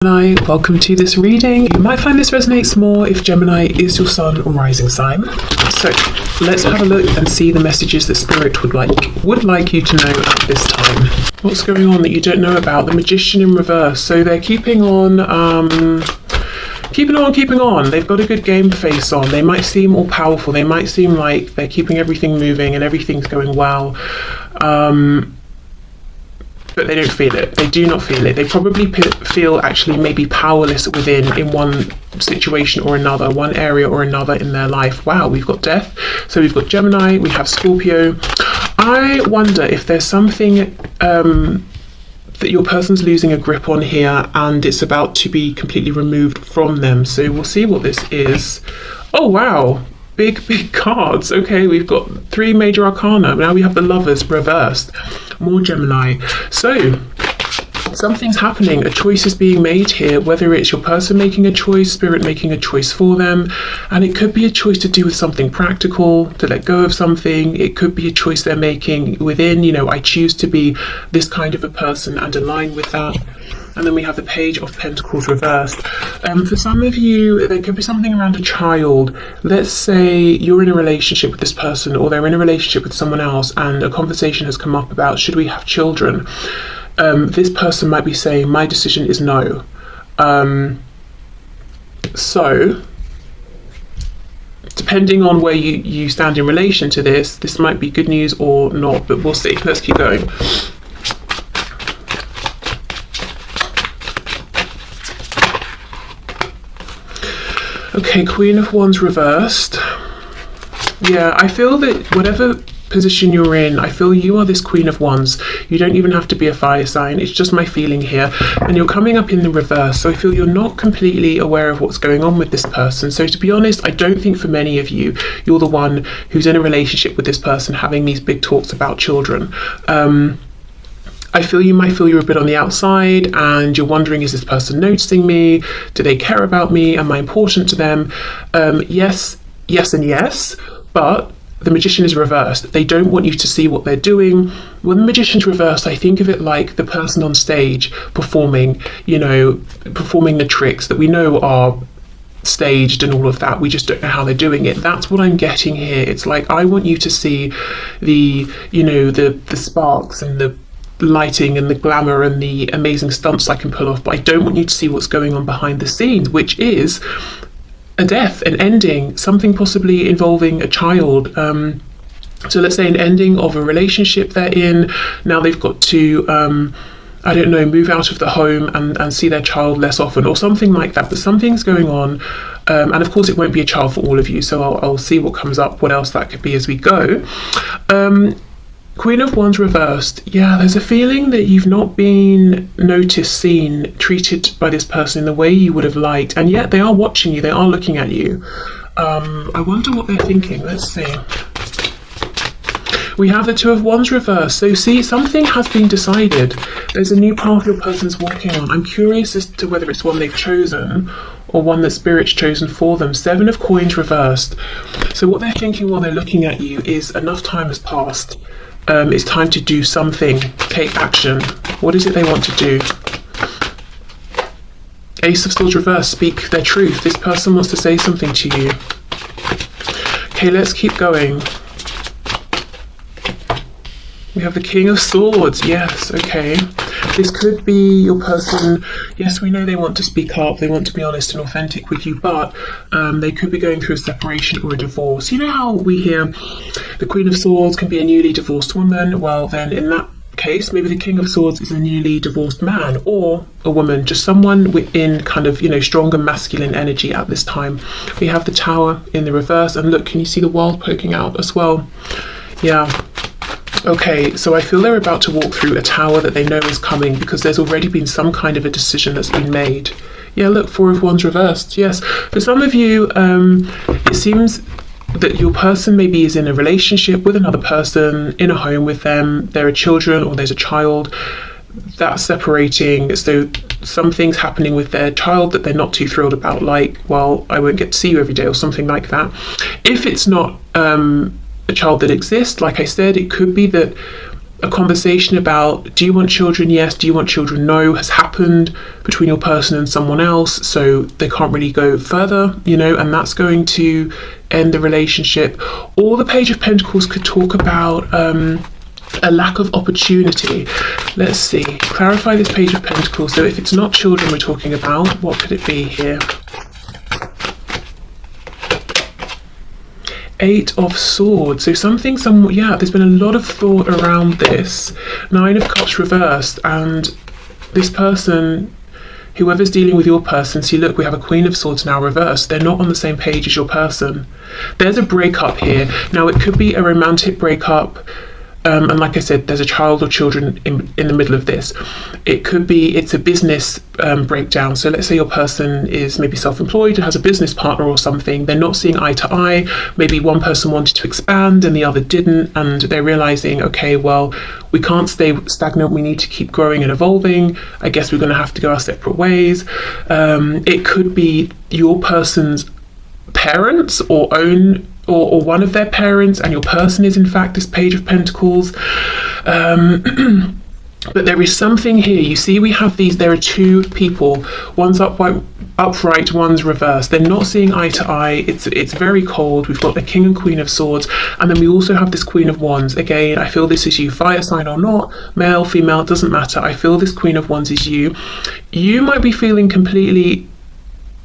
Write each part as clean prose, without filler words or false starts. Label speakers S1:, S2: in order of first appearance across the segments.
S1: Gemini, welcome to this reading. You might find this resonates more if Gemini is your sun or rising sign. So let's have a look and see the messages that Spirit would like you to know at this time. What's going on that you don't know about? The Magician in reverse. So they're keeping on. They've got a good game face on. They might seem all powerful. They might seem like they're keeping everything moving and everything's going well. But they don't feel it. They do not feel it. They probably feel actually maybe powerless in one situation or another, one area or another in their life. Wow, we've got Death. So we've got Gemini, we have Scorpio. I wonder if there's something that your person's losing a grip on here and it's about to be completely removed from them. So we'll see what this is. Oh, wow. Big cards. Okay, we've got 3 major arcana. Now we have the Lovers reversed. More Gemini. So something's happening. A choice is being made here, whether it's your person making a choice, Spirit making a choice for them. And it could be a choice to do with something practical, to let go of something. It could be a choice they're making within, I choose to be this kind of a person and align with that. And then we have the Page of Pentacles reversed. For some of you, there could be something around a child. Let's say you're in a relationship with this person or they're in a relationship with someone else and a conversation has come up about should we have children? This person might be saying, my decision is no. So, depending on where you stand in relation to this might be good news or not, but we'll see. Let's keep going. Okay, Queen of Wands reversed. Yeah, I feel that whatever position you're in, I feel you are this Queen of Wands. You don't even have to be a fire sign. It's just my feeling here. And you're coming up in the reverse. So I feel you're not completely aware of what's going on with this person. So to be honest, I don't think for many of you, you're the one who's in a relationship with this person having these big talks about children. I feel you might feel you're a bit on the outside and you're wondering, is this person noticing me? Do they care about me? Am I important to them? Yes, and yes, but the Magician is reversed. They don't want you to see what they're doing. When the Magician's reversed, I think of it like the person on stage performing the tricks that we know are staged and all of that. We just don't know how they're doing it. That's what I'm getting here. It's like, I want you to see the sparks and the lighting and the glamour and the amazing stunts I can pull off, but I don't want you to see what's going on behind the scenes, which is a death, an ending, something possibly involving a child. So let's say an ending of a relationship they're in. Now they've got to move out of the home and see their child less often or something like that, but something's going on. And of course it won't be a child for all of you, so I'll see what comes up, what else that could be as we go. Queen of Wands reversed. Yeah, there's a feeling that you've not been noticed, seen, treated by this person in the way you would have liked, and yet they are watching you, they are looking at you. I wonder what they're thinking. Let's see. We have the Two of Wands reversed. So see, something has been decided. There's a new path your person's walking on. I'm curious as to whether it's one they've chosen or one that Spirit's chosen for them. 7 of Coins reversed. So what they're thinking while they're looking at you is enough time has passed. It's time to do something, take action. What is it they want to do? Ace of Swords reversed, speak their truth. This person wants to say something to you. Okay, let's keep going. We have the King of Swords. Yes, okay. This could be your person. Yes, we know they want to speak up. They want to be honest and authentic with you, but they could be going through a separation or a divorce. You know how we hear the Queen of Swords can be a newly divorced woman? Well, then in that case, maybe the King of Swords is a newly divorced man or a woman, just someone within kind of, stronger masculine energy at this time. We have the Tower in the reverse, and look, can you see the World poking out as well? Yeah. Okay, so I feel they're about to walk through a tower that they know is coming because there's already been some kind of a decision that's been made. Yeah, look, 4 of Wands reversed. Yes, for some of you, it seems that your person maybe is in a relationship with another person, in a home with them, there are children or there's a child that's separating, so something's happening with their child that they're not too thrilled about, like, well, I won't get to see you every day or something like that. If it's not a child that exists, like I said, it could be that a conversation about, do you want children? Yes. Do you want children? No, has happened between your person and someone else, so they can't really go further, and that's going to end the relationship. Or the Page of Pentacles could talk about a lack of opportunity. Let's see, clarify this Page of Pentacles. So if it's not children we're talking about, what could it be here? Eight of Swords. So there's been a lot of thought around this. Nine of Cups reversed, and this person, whoever's dealing with your person, see, look, we have a Queen of Swords now reversed. They're not on the same page as your person. There's a breakup here. Now, it could be a romantic breakup. And like I said, there's a child or children in the middle of this. It could be it's a business breakdown. So let's say your person is maybe self-employed and has a business partner or something. They're not seeing eye to eye. Maybe one person wanted to expand and the other didn't. And they're realizing, okay, well, we can't stay stagnant. We need to keep growing and evolving. I guess we're going to have to go our separate ways. It could be your person's parents or one of their parents, and your person is in fact this Page of Pentacles. But there is something here. You see, we have there are two people. One's upright, one's reversed. They're not seeing eye to eye. It's very cold. We've got the King and Queen of Swords, and then we also have this Queen of Wands. Again, I feel this is you, fire sign or not, male, female, doesn't matter. I feel this Queen of Wands is you. You might be feeling completely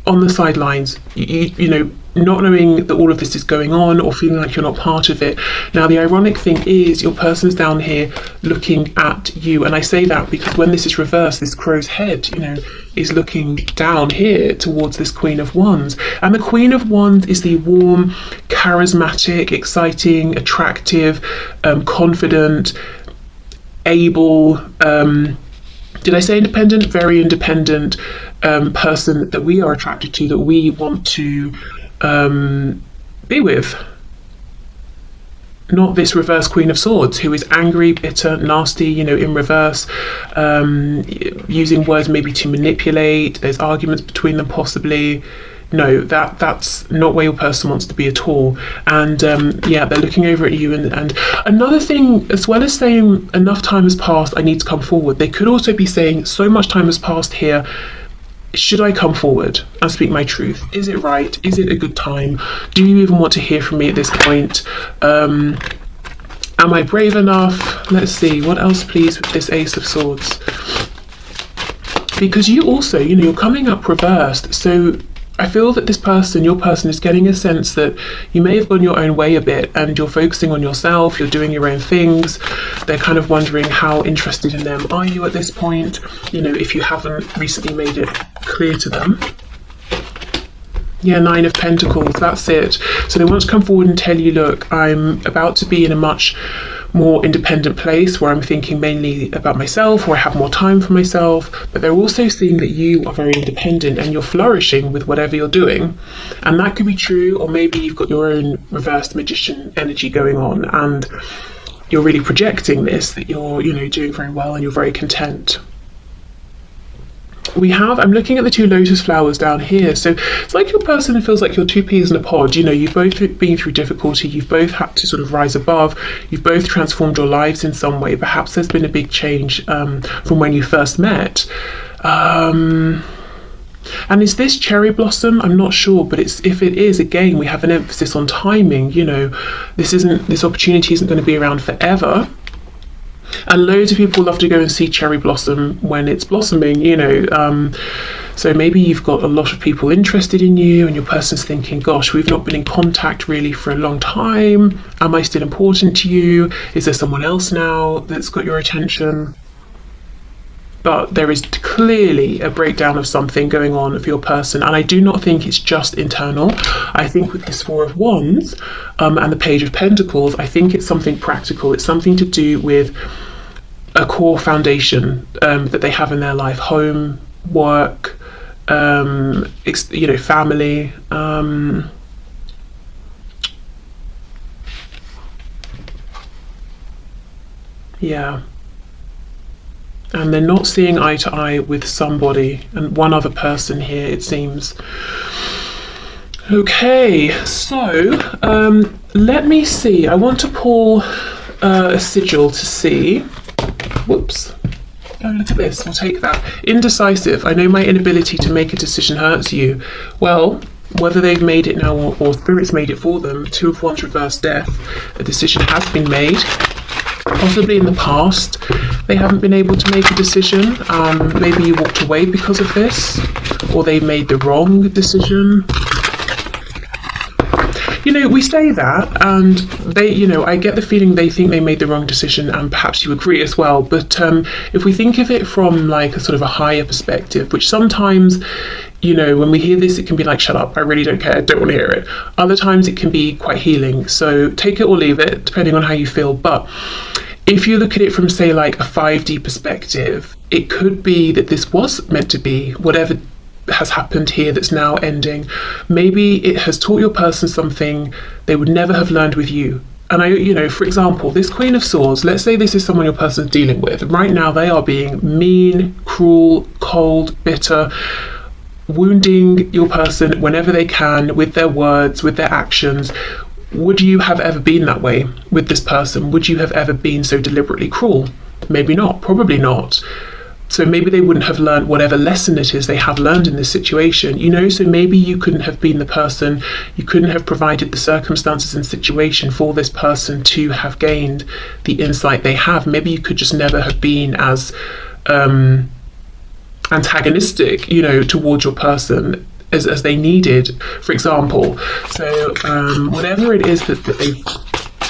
S1: on the sidelines, not knowing that all of this is going on, or feeling like you're not part of it. Now, the ironic thing is your person's down here looking at you, and I say that because when this is reversed, this crow's head, is looking down here towards this Queen of Wands. And the Queen of Wands is the warm, charismatic, exciting, attractive, confident, able, did I say independent? Very independent person that we are attracted to, that we want to be with. Not this reverse Queen of Swords who is angry, bitter, nasty, in reverse, using words maybe to manipulate. There's arguments between them possibly. No, that's not where your person wants to be at all. And they're looking over at you. And another thing, as well as saying enough time has passed, I need to come forward, they could also be saying so much time has passed here. Should I come forward and speak my truth? Is it right? Is it a good time? Do you even want to hear from me at this point? Am I brave enough? Let's see, what else please with this Ace of Swords? Because you also, you're coming up reversed. So I feel that your person is getting a sense that you may have gone your own way a bit and you're focusing on yourself, you're doing your own things. They're kind of wondering how interested in them are you at this point, if you haven't recently made it clear to them. Yeah, Nine of Pentacles, that's it. So they want to come forward and tell you, look, I'm about to be in a much more independent place where I'm thinking mainly about myself, or I have more time for myself, but they're also seeing that you are very independent and you're flourishing with whatever you're doing. And that could be true, or maybe you've got your own reversed magician energy going on and you're really projecting this, that you're, doing very well and you're very content. I'm looking at the two lotus flowers down here. So it's like your person feels like you're two peas in a pod. You've both been through difficulty. You've both had to sort of rise above. You've both transformed your lives in some way. Perhaps there's been a big change from when you first met. And is this cherry blossom? I'm not sure, but if it is, again, we have an emphasis on timing. This opportunity isn't going to be around forever. And loads of people love to go and see cherry blossom when it's blossoming, so maybe you've got a lot of people interested in you and your person's thinking, gosh, we've not been in contact really for a long time. Am I still important to you? Is there someone else now that's got your attention? But there is clearly a breakdown of something going on of your person. And I do not think it's just internal. I think with this Four of Wands and the Page of Pentacles, I think it's something practical. It's something to do with a core foundation that they have in their life. Home, work, family. Yeah. And they're not seeing eye to eye with somebody and one other person here, it seems. Okay, so let me see. I want to pull a sigil to see. Whoops. Oh, look at this. We'll take that. Indecisive. I know my inability to make a decision hurts you. Well, whether they've made it now or Spirit's made it for them, Two of Wands reverse death, a decision has been made. Possibly in the past, they haven't been able to make a decision. Maybe you walked away because of this, or they made the wrong decision. You know, we say that, and they, you know, I get the feeling they think they made the wrong decision, and perhaps you agree as well. But if we think of it from like a sort of a higher perspective, which sometimes, you know, when we hear this, it can be like, shut up, I really don't care, don't want to hear it. Other times it can be quite healing. So take it or leave it, depending on how you feel. But if you look at it from, say, like a 5D perspective, it could be that this was meant to be whatever has happened here that's now ending. Maybe it has taught your person something they would never have learned with you. And you know, for example, this Queen of Swords, let's say this is someone your person's dealing with. Right now they are being mean, cruel, cold, bitter, wounding your person whenever they can with their words, with their actions. Would you have ever been that way with this person? Would you have ever been so deliberately cruel? Maybe not, probably not. So maybe they wouldn't have learned whatever lesson it is they have learned in this situation, you know, so maybe you couldn't have been the person, you couldn't have provided the circumstances and situation for this person to have gained the insight they have. Maybe you could just never have been as antagonistic, you know, towards your person as they needed, for example. So whatever it is that they've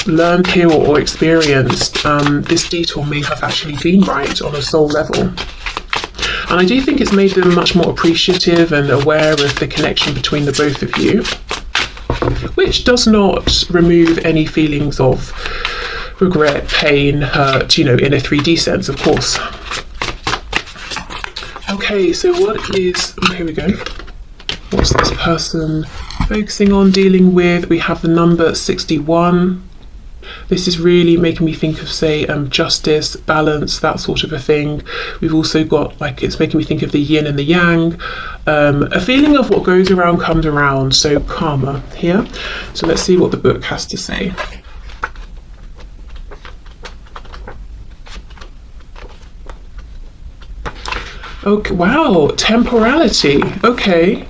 S1: learned here or experienced, this detour may have actually been right on a soul level. And I do think it's made them much more appreciative and aware of the connection between the both of you, which does not remove any feelings of regret, pain, hurt, you know, in a 3D sense, of course. Okay, so what is, here we go. What's this person focusing on, dealing with? We have the number 61. This is really making me think of, say, justice, balance, that sort of a thing. We've also got, like, it's making me think of the yin and the yang. A feeling of what goes around comes around, so karma here. So let's see what the book has to say. Okay, wow, temporality. Okay.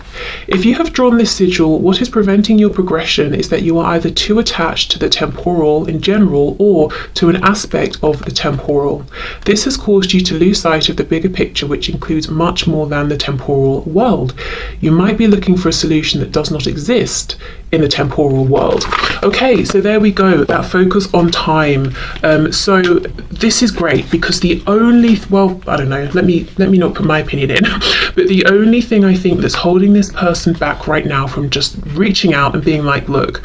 S1: If you have drawn this sigil, what is preventing your progression is that you are either too attached to the temporal in general or to an aspect of the temporal. This has caused you to lose sight of the bigger picture, which includes much more than the temporal world. You might be looking for a solution that does not exist in the temporal world. Okay, so there we go, that focus on time. So this is great because the only, well, I don't know, let me not put my opinion in, but the only thing I think that's holding this person back right now from just reaching out and being like, look,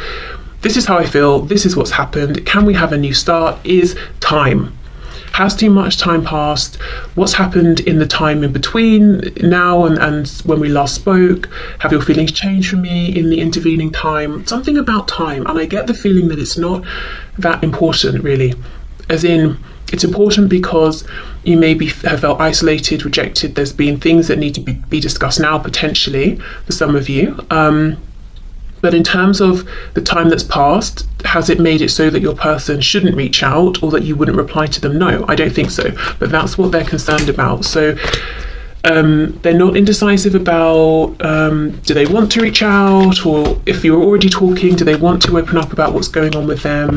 S1: this is how I feel, this is what's happened, can we have a new start, is time. Has too much time passed? What's happened in the time in between now and when we last spoke? Have your feelings changed for me in the intervening time? Something about time, and I get the feeling that it's not that important really, as in it's important because you maybe have felt isolated, rejected. There's been things that need to be discussed now potentially for some of you. But in terms of the time that's passed, has it made it so that your person shouldn't reach out or that you wouldn't reply to them? No, I don't think so. But that's what they're concerned about. So they're not indecisive about do they want to reach out, or if you're already talking, do they want to open up about what's going on with them?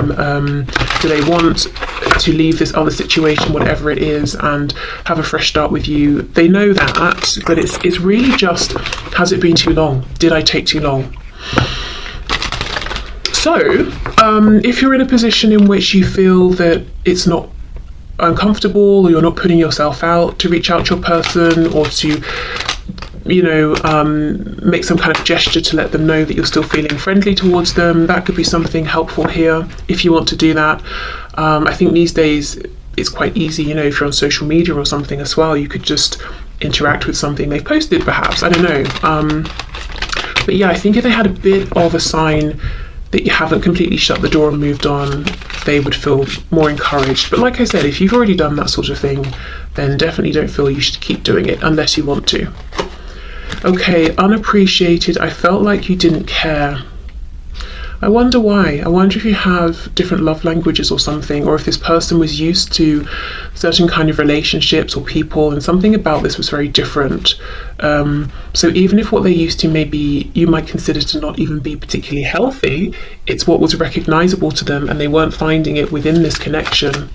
S1: Do they want to leave this other situation, whatever it is, and have a fresh start with you? They know that, but it's really just, has it been too long? Did I take too long? So if you're in a position in which you feel that it's not uncomfortable, or you're not putting yourself out to reach out to your person, or to, you know, make some kind of gesture to let them know that you're still feeling friendly towards them, that could be something helpful here if you want to do that. I think these days it's quite easy, you know, if you're on social media or something as well, you could just interact with something they've posted perhaps, I don't know. But yeah, I think if they had a bit of a sign that you haven't completely shut the door and moved on, they would feel more encouraged. But like I said, if you've already done that sort of thing, then definitely don't feel you should keep doing it unless you want to. Okay, unappreciated. I felt like you didn't care. I wonder why. I wonder if you have different love languages or something, or if this person was used to certain kind of relationships or people, and something about this was very different. So even if what they're used to maybe you might consider to not even be particularly healthy, it's what was recognizable to them and they weren't finding it within this connection.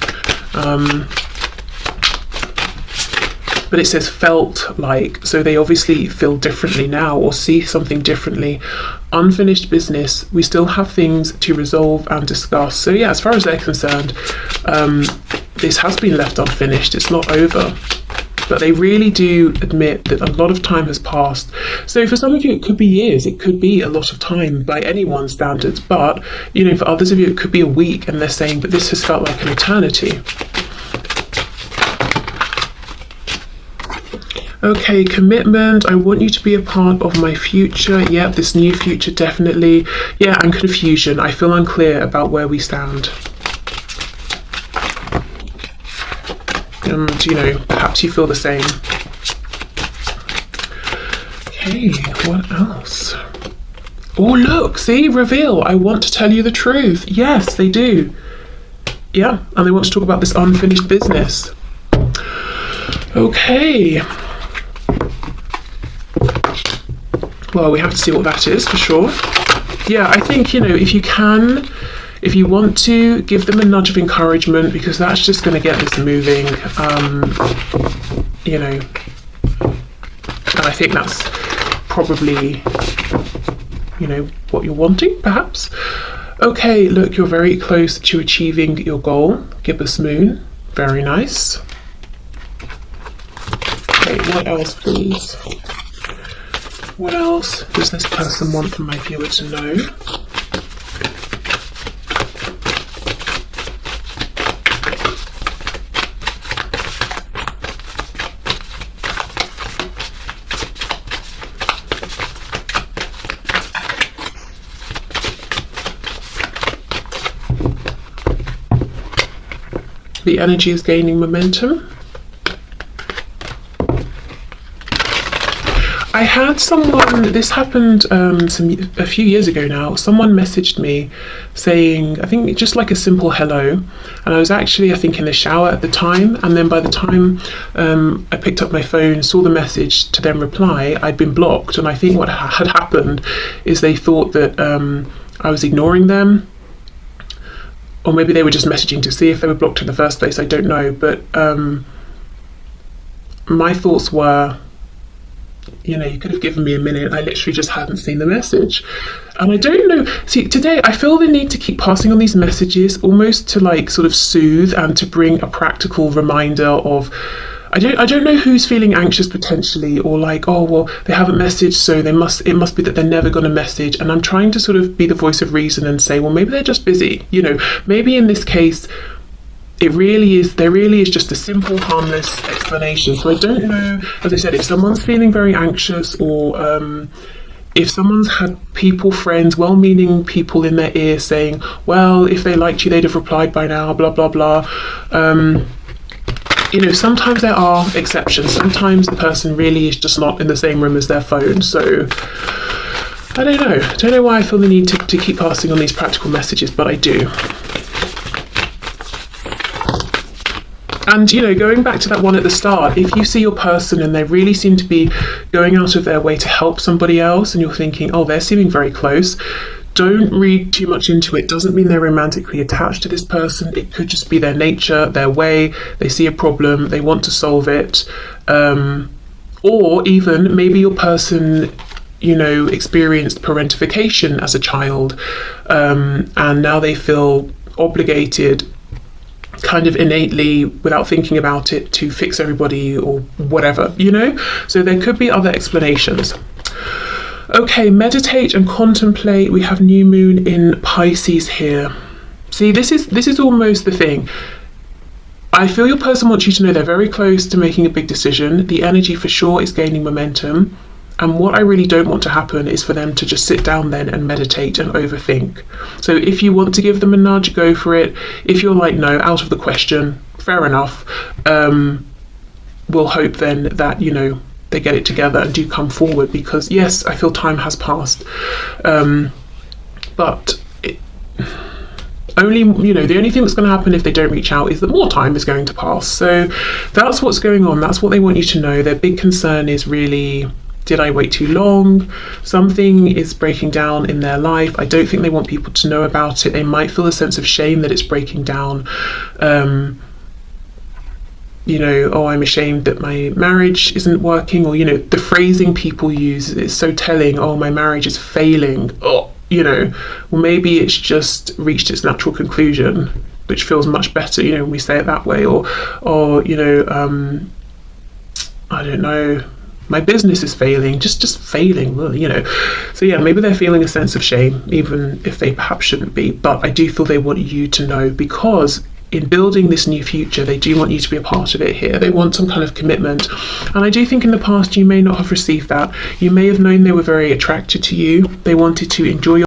S1: But it says felt like, so they obviously feel differently now or see something differently. Unfinished business, we still have things to resolve and discuss. So yeah, as far as they're concerned, this has been left unfinished, it's not over. But they really do admit that a lot of time has passed. So for some of you it could be years, it could be a lot of time by anyone's standards, but you know, for others of you it could be a week, and they're saying, but this has felt like an eternity. Okay, commitment. I want you to be a part of my future. Yeah, this new future, definitely. Yeah, and confusion. I feel unclear about where we stand. And, you know, perhaps you feel the same. Okay, what else? Oh, look, see, reveal. I want to tell you the truth. Yes, they do. Yeah, and they want to talk about this unfinished business. Okay. Well, we have to see what that is for sure. Yeah, I think, you know, if you want to give them a nudge of encouragement, because that's just going to get this moving, you know, and I think that's probably, you know, what you're wanting, perhaps. Okay, look, you're very close to achieving your goal. Gibbous moon, very nice. Okay, what else, please? What else does this person want from my viewer to know? The energy is gaining momentum. I had someone, this happened a few years ago now, someone messaged me saying, I think just like a simple hello, and I was actually, I think, in the shower at the time, and then by the time I picked up my phone, saw the message to then reply, I'd been blocked, and I think what had happened is they thought that I was ignoring them, or maybe they were just messaging to see if they were blocked in the first place, I don't know, but my thoughts were, you know, you could have given me a minute. I literally just hadn't seen the message. And I don't know. See, today I feel the need to keep passing on these messages, almost to like sort of soothe and to bring a practical reminder of, I don't know who's feeling anxious potentially, or like, oh, well, they haven't messaged, so it must be that they're never going to message. And I'm trying to sort of be the voice of reason and say, well, maybe they're just busy. You know, maybe in this case, there really is just a simple, harmless explanation. So I don't know, as I said, if someone's feeling very anxious, or if someone's had people, friends, well-meaning people in their ear saying, well, if they liked you, they'd have replied by now, blah, blah, blah. You know, sometimes there are exceptions. Sometimes the person really is just not in the same room as their phone. So I don't know. I don't know why I feel the need to keep passing on these practical messages, but I do. And, you know, going back to that one at the start, if you see your person and they really seem to be going out of their way to help somebody else, and you're thinking, oh, they're seeming very close, don't read too much into it. Doesn't mean they're romantically attached to this person. It could just be their nature, their way. They see a problem, they want to solve it. Or even maybe your person, you know, experienced parentification as a child, and now they feel obligated, kind of innately, without thinking about it, to fix everybody or whatever, you know? So there could be other explanations. Okay, meditate and contemplate. We have new moon in Pisces here. See, this is almost the thing. I feel your person wants you to know they're very close to making a big decision. The energy for sure is gaining momentum. And what I really don't want to happen is for them to just sit down then and meditate and overthink. So if you want to give them a nudge, go for it. If you're like, no, out of the question, fair enough. We'll hope then that, you know, they get it together and do come forward, because yes, I feel time has passed. But only, you know, the only thing that's going to happen if they don't reach out is that more time is going to pass. So that's what's going on. That's what they want you to know. Their big concern is really, did I wait too long? Something is breaking down in their life. I don't think they want people to know about it. They might feel a sense of shame that it's breaking down. You know, oh, I'm ashamed that my marriage isn't working, or, you know, the phrasing people use is so telling. Oh, my marriage is failing. Oh, you know, well, maybe it's just reached its natural conclusion, which feels much better, you know, when we say it that way. Or you know, I don't know, my business is failing, just failing, well, you know. So yeah, maybe they're feeling a sense of shame, even if they perhaps shouldn't be. But I do feel they want you to know, because in building this new future, they do want you to be a part of it here. They want some kind of commitment. And I do think in the past you may not have received that. You may have known they were very attracted to you. They wanted to enjoy your